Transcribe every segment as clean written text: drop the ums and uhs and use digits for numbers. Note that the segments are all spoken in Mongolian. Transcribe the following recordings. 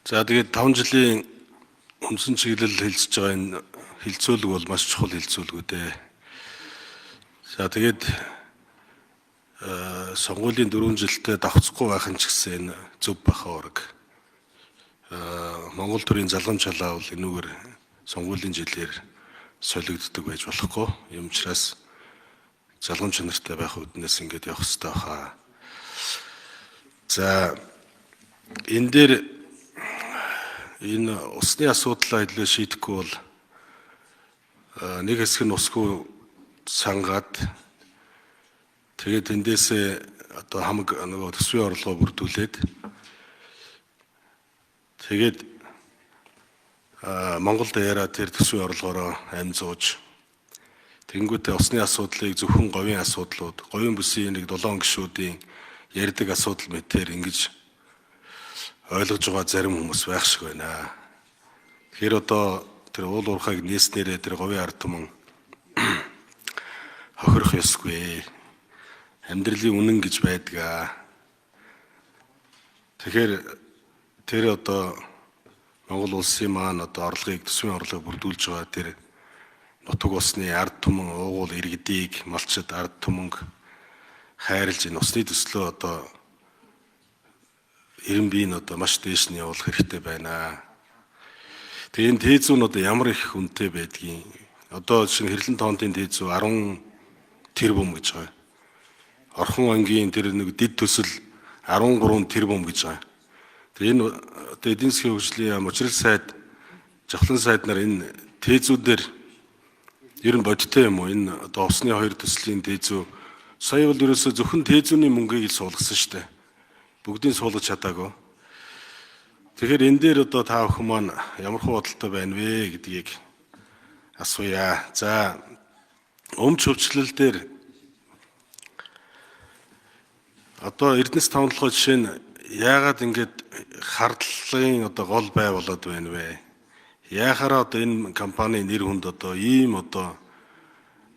За тэгээд 5 жилийн үндсэн чиглэл хэлцэж байгаа энэ хилцүүлэг бол маш чухал хилцүүлэг үү. За тэгээд сонгуулийн 4 жилдээ давхцахгүй байх нь ч гэсэн энэ зөв баха ураг. Монгол төрийн залгамж халаа бол энүүгээр сонгуулийн жилээр солигддог байж болохгүй. Юм учраас залгамж чанартай байх үднээс ингэж явах хэрэгтэй баха. За энэ дээр энэ усны асуудлаа илүү шийдэхгүй бол нэг хэсэг нь усгүй сангаад тэгээд эндээсээ одоо хамаг нөгөө төсвийн орлогоо бүрдүүлээд тэгээд Монголд яриа тэр төсвийн орлогоороо амжууж тэнгуүтээ усны асуудлыг зөвхөн говийн асуудлууд, говийн бүсийн нэг 7 гишүүдийн ярьдаг асуудал мэтээр ингэж ойлгож байгаа зарим хүмүүс байх шиг байна. Тэгэхээр одоо тэр уул уурхайг нээснээрээ тэр говийн ард түмэн хохирох ёсгүй. Амьдралын үнэн гэж байдаг. Тэгэхээр тэр одоо Монгол улсын маань одоо орлогыг төсвийн орлогыг бүрдүүлж байгаа тэр нутаг усны ард түмэн уугуул иргэдийг малчид ард түмэнг хайрлж энэ усны төслөө одоо эрен биеийн одоо маш дээш нь явуулах хэрэгтэй байна. Тэгээ энэ тээзүүн одоо ямар их үнэтэй байдгийг одоо жишээ нь Хэрлэн тоонтын тээзүү 10 тэрбум гэж байгаа. Орхон ангийн тэр нэг дид төсөл 13 тэрбум гэж байгаа. Тэгээ энэ одоо эдийн засгийн хөгжлийн яам учрал сайд, жавхлан сайд нар энэ тээзүүдээр ер нь бодиттой юм уу? Энэ одоо усны хоёр төслийн тээзүү сая бол ерөөсө зөвхөн тээзүүний мөнгийг л суулгасан шүү дээ. Бүгдийг суулгаж чадаагүй. Тэгэхээр энэ дээр одоо та бүхэн маань ямар худалдаа байна вэ гэдгийг асууя. За өмч хөвчлөл дээр одоо Эрдэнэс тавталгай жишээ нь яагаад ингэж хардлын одоо гол бай болоод байна вэ? Яахаараа одоо энэ компани нэр хүнд одоо ийм одоо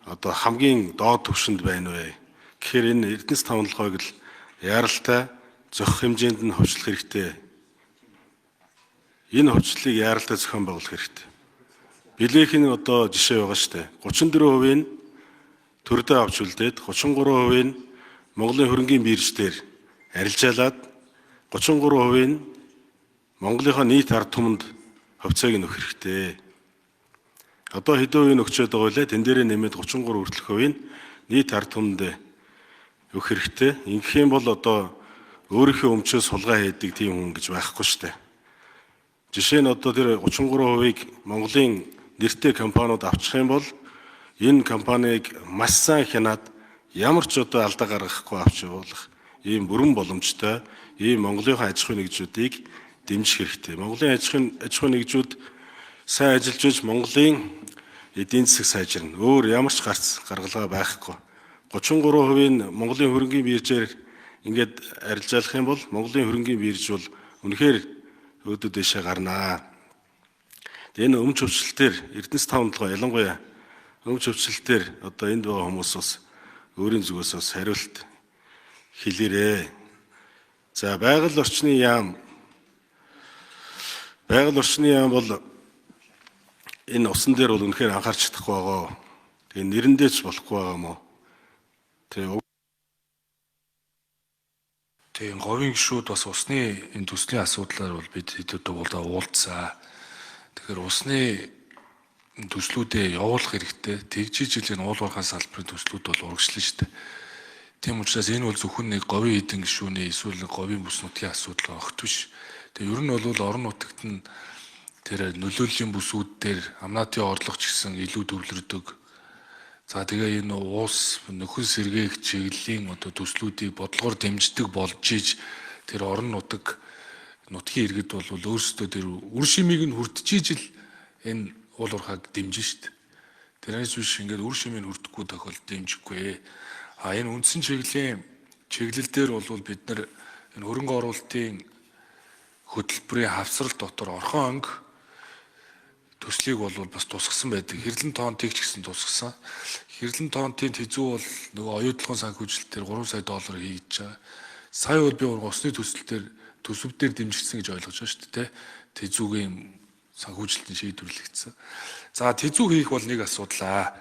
хамгийн доод түвшинд байна вэ? Тэгэхээр энэ Эрдэнэс тавталгайг л яаралтай зохих хэмжээнд нь хөгжлөх хэрэгтэй. Энэ хөгжлийг яаралтай зохион байгуулах хэрэгтэй. Билээхийн одоо жишээ байгаа шүү дээ. 34% нь төрдөө авч үлдээд 33% нь Монголын хөрөнгийн биржээр арилжаалаад 33% нь Монголынхаа нийт ард түмэнд хувьцааг нь өгөх хэрэгтэй. Одоо хэдэн хувийг өгчөөд байгаа вэ? Тэн дээрээ нэмээд 33 хүртэлх хувийг нийт ард түмэнд өгөх хэрэгтэй. Ингэх юм бол одоо өөрийнхөө өмчөөс сулгаа хийдэг тийм хүн гэж байхгүй шүү дээ. Жишээ нь одоо тэр 33%-ийг Монголын нэртэй компаниуд авчих юм бол энэ компанийг маш сайн хянаад ямар ч одоо алдаа гаргахгүй авч явуулах ийм бүрэн боломжтой ийм Монголынхаа аж ахуйн нэгжүүдийг дэмжих хэрэгтэй. Монголын аж ахуйн нэгжүүд сайн ажиллаж иж Монголын эдийн засаг сайжирна. Өөр ямар ч гаргалгаа байхгүй. 33% нь Монголын хөрөнгийн биржээр ингээд арилжаалах юм бол Монголын хөрөнгийн бирж бол үнэхээр өөдөө дэшээ гарнаа. Тэгээ энэ өмч хөвчлөлтөөр Эрдэнэс тавталгай ялангуяа өмч хөвчлөлтөөр одоо энд байгаа хүмүүс бас өөрийн зүгээс бас хариулт хэлээрээ. За байгаль орчны яам бол энэ усан дээр бол үнэхээр анхаарч чадахгүй байгаа. Тэгээ нэрэндээ ч болохгүй байгаа юм уу? Тэгээ говийн гишүүд бас усны энэ төслийн асуудлаар бол бид хэдүүдэд уулзсан. Тэгэхээр усны төслүүдээ явуулах хэрэгтэй. Тэгжиж жилийн уул уурхай салбарын төслүүд бол урагшлан шүү дээ. Тийм учраас энэ бол зөвхөн нэг говийн эдийн гишүүний эсвэл говийн бүс нутгийн асуудал огт биш. Тэгээ ер нь бол орон нутагт нь тэр нөлөөллийн бүсүүд дээр амнаатын орлого ч гэсэн илүү төвлөрдөг. За тэгээ энэ уус нөхөн сэргээх чиглэлийн одоо төслүүдийг бодлогоор дэмждэг болж иж тэр орон нутгийн иргэд бол өөрсдөө тэр үр шимийг нь хүртэж ижил энэ уул уурхайг дэмжин штт. Тэрнээс биш ингээд үр шимийг хүртэхгүй тохиолдолд дэмжихгүй. Энэ үндсэн чиглэл дээр бол бид нар энэ хөрөнгө оруулалтын хөтөлбөрийн хавсрал дотор орхон анги төслийг бол бас тусгасан байдаг. Хэрлэн тоонтыг ч гэсэн тусгасан. Хэрлэн тоонтын тэзүү бол нөгөө оюутлогын санхүүжилтээр $3 сая хийж байгаа. Сая бол би усны төсөл дээр төсөвдөр дэмжигдсэн гэж ойлгож байна шүү дээ. Тэзүүгийн санхүүжилтийн шийдвэрлэгдсэн. За тэзүү хийх бол нэг асуудал.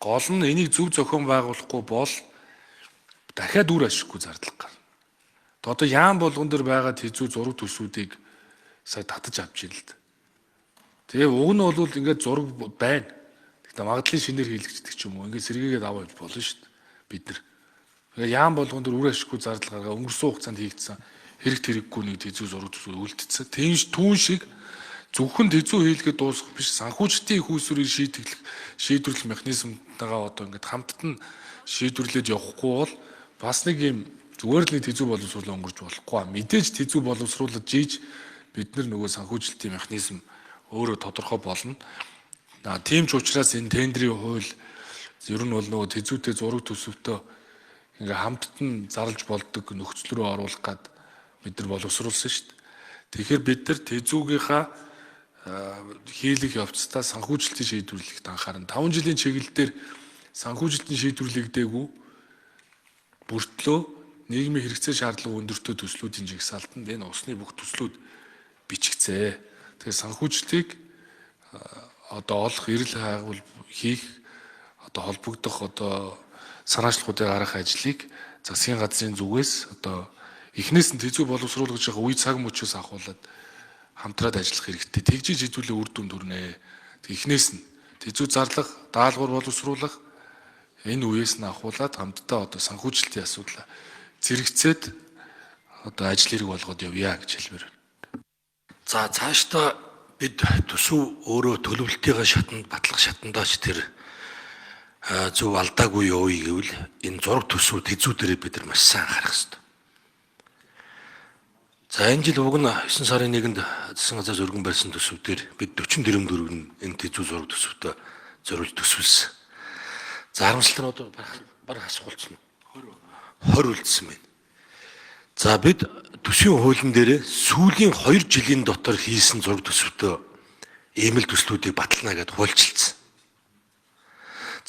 Гол нь энийг зөв зохион байгуулахгүй бол дахиад үр ашиггүй зардал гарна. Одоо яам болгон дээр байгаа тэзүү зураг төсвүүдийг сая татаж авч ирэл л. Тэгээ уг нь бол ингээд зураг байна. Гэхдээ магадлалын шинээр хийлгэгддэг ч юм уу. Ингээд сэргийгээд аваад болно шүү дээ. Бид нар. Тэгээ яам болгон дээр үр ашиггүй зардал гаргаа өнгөрсөн хугацаанд хийгдсэн хэрэг тэрэггүй нэг тэзүү зураг төсвүүд үлдсэн. Түүн шиг зөвхөн тэзүү хийлгээд дуусах биш санхүүжилтийн их үүсвэрийг шийдвэрлэх механизмтайгаа одоо ингээд хамтд нь шийдвэрлээд явахгүй бол бас нэг юм зүгээр л нэг тэзүү боловсруулалт өнгөрч болохгүй. Мэдээж тэзүү боловсруулалт жийж бид нар нөгөө санхүүжилтийн механизм өөрөө тодорхой болно. Тийм ч учраас энэ тендерийн хууль ер нь бол нөгөө тэзүүтэй зураг төсөвтөө ингээ хамтд нь зарлж болдог нөхцөл рүү оруулах гад бид нар боловсруулсан шүү дээ. Тэгэхээр бид нар тэзүүгийнхаа хийлэх явцдаа санхүүжилтийн шийдвэрлэгт анхаарна. 5 жилийн чиглэлээр санхүүжилтийн шийдвэрлэгдээгүй бүртлөө нийгмийн хэрэгцээ шаардлага өндөртэй төслүүдийн жигсаалтанд энэ усны бүх төслүүд бичигцээ. Тэгэхээр санхүүжилтийг одоо олох эрэл хайгуул хийх одоо холбогдох одоо санаачлалуудыг гаргах ажлыг засгийн газрын зүгээс одоо эхнээс нь тэзүү боловсруулах гэж байгаа үе цаг мөчөөс ахуулаад хамтраад ажиллах хэрэгтэй. Тэгжиж хэзүүлээ үр дүн төрнэ. Эхнээс нь тэзүү зарлах, даалгавар боловсруулах энэ үеэс нь ахуулаад хамтдаа одоо санхүүжилтийн асуудлаа зэрэгцээд одоо ажил хэрэг болгоод явъя гэж хэлмээр байна. За цаашдаа бид төсөв өөрөө төлөвлөлтийн шатанд батлах шатандаач тэр зөв алдаагүй явъя гэвэл энэ зураг төсөв тэзүүдэрээ бид нар маш сайн анхаарах хэрэгтэй. За энэ жил уг нь 9 сарын 1-нд засгийн газраас өргөн барьсан төсөвдөр бид 40 тэрбум төгрөг энэ тэзүү зураг төсөвтөө зориулж төсвөлсөн. За харамсалтай нь одоо бараг хасгуулсан. 20 үлдсэн байна. За бид төсвийн хуулийн дээр сүүлийн 2 жилийн дотор хийсэн зураг төсөвтөө эмэл төслүүдийг батална гэдээ хуульчилсан.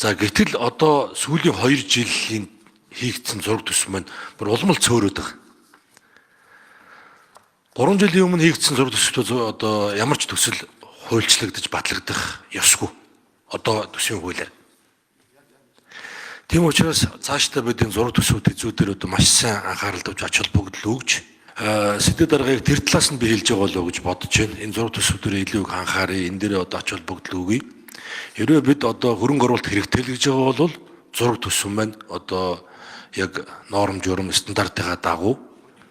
За гэтэл одоо сүүлийн 2 жилийн хийгдсэн зураг төсөв маань бүр улам л цөөрөд байгаа. 3 жилийн өмнө хийгдсэн зураг төсөвтөө одоо ямар ч төсөл хуульчлагдаж батлагдах ёсгүй. Одоо төсвийн хуулиар. Тийм учраас цаашдаа бид энэ зураг төсөв тэзүүдээр одоо маш сайн анхаарал тавьж ач холбогдол өгж сэдэв даргаыг тэр талаас нь би хэлж байгаа болов уу гэж бодож байна. Энэ зураг төсөвдөр илүү их анхаарыг энэ дээр одоо ач холбогдол өгье. Хэрвээ бид одоо хөрөнгө оруулалт хэрэгтэй л гэж байгаа бол зураг төсөв маань одоо яг норм журам стандартыгаа дагуу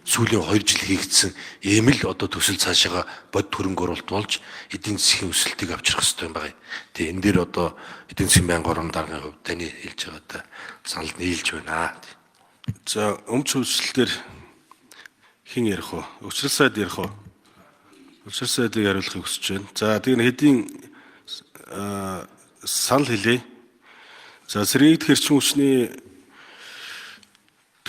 сүүлийн 2 жил хийгдсэн ийм л одоо төсөл цаашаага бод хөрөнгө оруулалт болж эдийн засгийн өсөлтийг авчрах хэрэгтэй юм байна. Тэгээ энэ дээр одоо эдийн засгийн байнгын орон даргын хувьд таны хэлж байгаатай санал нийлж байна. За өмч хөвчлөлтөөр хэн ярих вэ? Учрал сайд ярих вэ? Учрал сайдыг хариулахыг хүсэж байна. За тэгээ хэдийн санал хэлье. За сэргийгдэх эрчим хүчний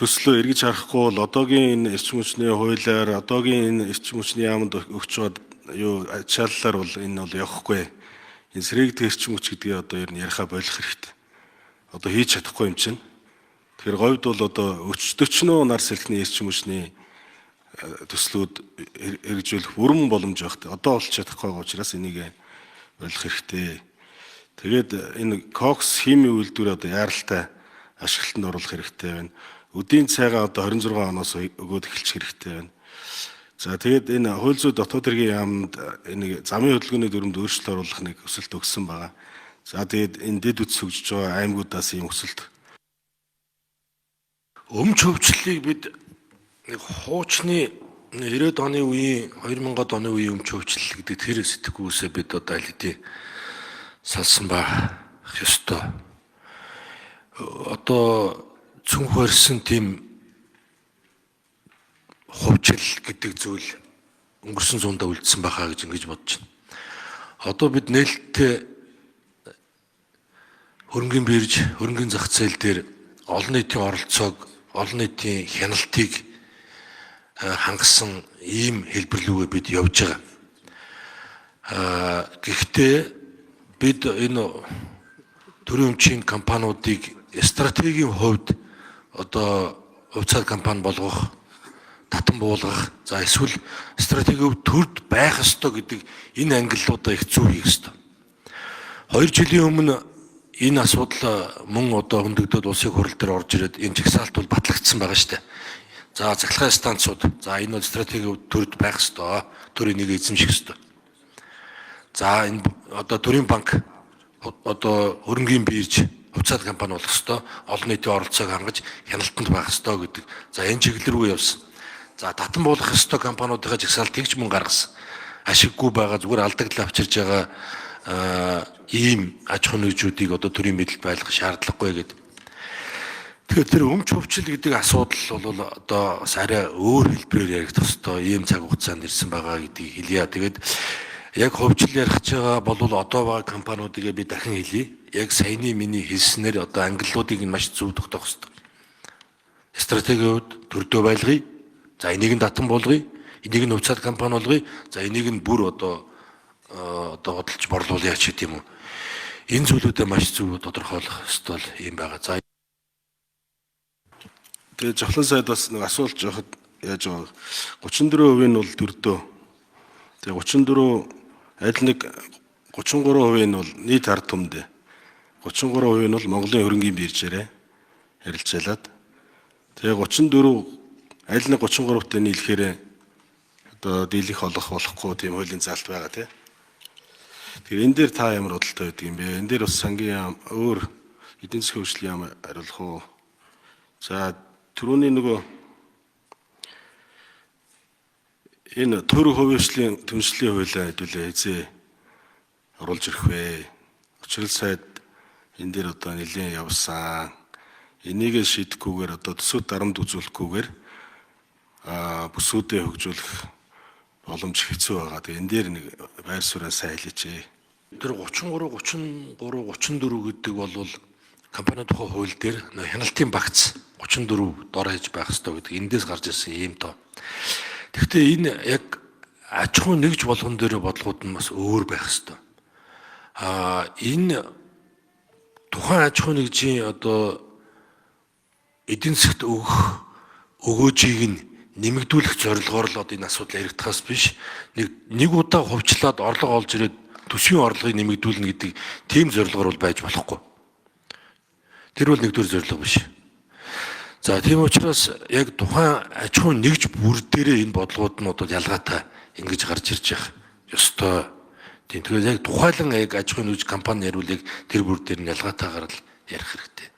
төслөө эргэж харахгүй бол одоогийн энэ эрчим хүчний хуулиар одоогийн энэ эрчим хүчний яамд өгч байгаа юу ачааллаар бол энэ бол явахгүй. Энэ сэргийгдэх эрчим хүч гэдгийг одоо ер нь ярихаа болох хэрэгтэй. Одоо хийж чадахгүй юм чинь. Тэгэхээр говьд бол одоо өчтөчнөө нар сэлхний эрчим хүчний төслүүд хэрэгжүүлэх бүрэн боломж багт. Одоо олж чадахгүй байгаа учраас энийг ойлгох хэрэгтэй. Тэгээд энэ кокс химийн үйлдвэр одоо яаралтай ашиглалтанд оруулах хэрэгтэй байна. Өдийн цайгаа одоо 26 оноос өгөөд эхэлчих хэрэгтэй байна. За тэгээд энэ хууль зүйн дотоод хэргийн яамд энэ замын хөдөлгөөний дүрмд өөрчлөлт оруулах нэг өсөлт өгсөн байгаа. За тэгээд энэ дэд үтс хөгжиж байгаа аймагуудаас ийм өсөлт. Өмч хөвчлөлийг бид нэг хуучны 90-ад оны үеийн 2000-ад оны үеийн өмч хөвчлөл гэдэг тэр сэтгүүлсээ бид одоо аль хэдийн салсан байх ёстой. Одоо цүнх барьсан тийм хувьчил гэдэг зүйл өнгөрсөн зуундаа үлдсэн байхаа гэж ингэж бодож байна. Одоо бид нээлттэй хөрөнгөний бирж, хөрөнгөний зах зээл дээр олон нийтийн оролцоог, олон нийтийн хяналтыг хангасан ийм хэлбэр рүүгээ бид явж байгаа. Гэхдээ бид энэ төрийн өмчийн компаниудыг стратегийн хувьд одоо хувьцаа компани болгох татан буулгах, за эсвэл стратегийн төрд байх ёстой гэдэг энэ ангиллуудаа их зөв хийх ёстой. 2 жилийн өмнө энэ асуудал мөн одоо хөндөгдөд улсын хурал дээр орж ирээд энэ жагсаалт бол батлагдсан байгаа шүү дээ. За цахилгаан станцууд, за энэ бол стратегийн төрд байх ёстой, төр энийг эзэмших ёстой. За энэ одоо төрийн банк одоо хөрөнгийн бирж хувьцаат компани болох ёстой, олон нийтийн оролцоог хангаж хяналтанд байх ёстой гэдэг. За энэ чиглэл рүү явсан. За татан буулгах ёстой компаниудынхаа жагсаалтыг ч мөн гаргасан. Ашиггүй байгаа зүгээр алдагдал авчирж байгаа ийм аж ахуйн нэгжүүдийг одоо төрийн мэдэлд байлгах шаардлагагүй гэдэг. Тэгэхээр тэр өмч хөвчл гэдэг асуудал бол одоо бас арай өөр хэлбэрээр яригдах ёстой ийм цаг хугацаанд ирсэн байгаа гэдгийг хэлье. Тэгээд яг хөвчл ярих гэж байгаа бол одоо байгаа компаниудыг би дахин хэлье. Яг саяны миний хэлснээр одоо ангиллуудыг нь маш зөв тогтоох ёстой. Стратегиуд төрдөө байлгая. За энийг нь татан буулгая. Энийг нь хувьцаат компани болгоё. За энийг нь бүр одоо хөдөлж борлуулъя ч гэдэм юм. Энэ зүйлүүдэд маш зөв тодорхойлох ёстой юм байгаа. За Тэгээ жавхлан сайд бас нэг асуулт жоохот яаж байгаа 34% нь бол төрдөө. Тэгээ 34 аль нэг 33% нь бол нийт ард түмэд. 33% нь бол Монголын хөрөнгийн биржээрээ харилцаалаад. Тэгээ 34 аль нэг 33-т нийлэхээр одоо дийлэх олох болохгүй тийм хуулийн заалт байгаа тийм. Тэгэхээр энэ дээр та ямар бодолтой байдаг юм бэ? Энэ дээр бас сангийн яам өөр эдийн засгийн хөгжлийн яам хариулах уу? За түрүүний нөгөө энэ төр хувийн түншлэлийн хуулиа хэдүүлээ хизээ оруулж ирэх вэ? Учрал сайд энэ дээр одоо нэлээд явсан. Энийг шийдэхгүйгээр одоо төсөвт дарамт үзүүлэхгүйгээр бүсгүүдээ хөгжүүлэх боломж хэцүү байгаа. Тэгээ энэ дээр нэг байр сууриа сайн хэлээч. тэр 33, 34 гэдэг бол компани тухай хууль дээр хяналтын багц 34 дор хаяж байх ёстой гэдэг эндээс гарч ирсэн юм тоо. Гэхдээ энэ яг аж ахуй нэгж болгон дээр бодлогууд нь бас өөр байх ёстой. Энэ тухайн аж ахуй нэгжийн одоо эдийн засгт өгөөжийг нь нэмэгдүүлэх зорилгоор л одоо энэ асуудал яригдахаас биш нэг удаа хувьчлаад орлого олж ирээд төсвийн орлогыг нэмэгдүүлнэ гэдэг тийм зорилгоор бол байж болохгүй. Тэр бол нэгдүгээр зорилго биш. За тийм учраас яг тухайн аж ахуй нэгж бүр дээрээ энэ бодлогууд нь одоо ялгаатай ингэж гарч ирж явах ёстой. Тийм тэгэхээр яг тухайлан яг аж ахуй нэгж компани яриулыг тэр бүр дээр нь ялгаатайгаар л ярих хэрэгтэй.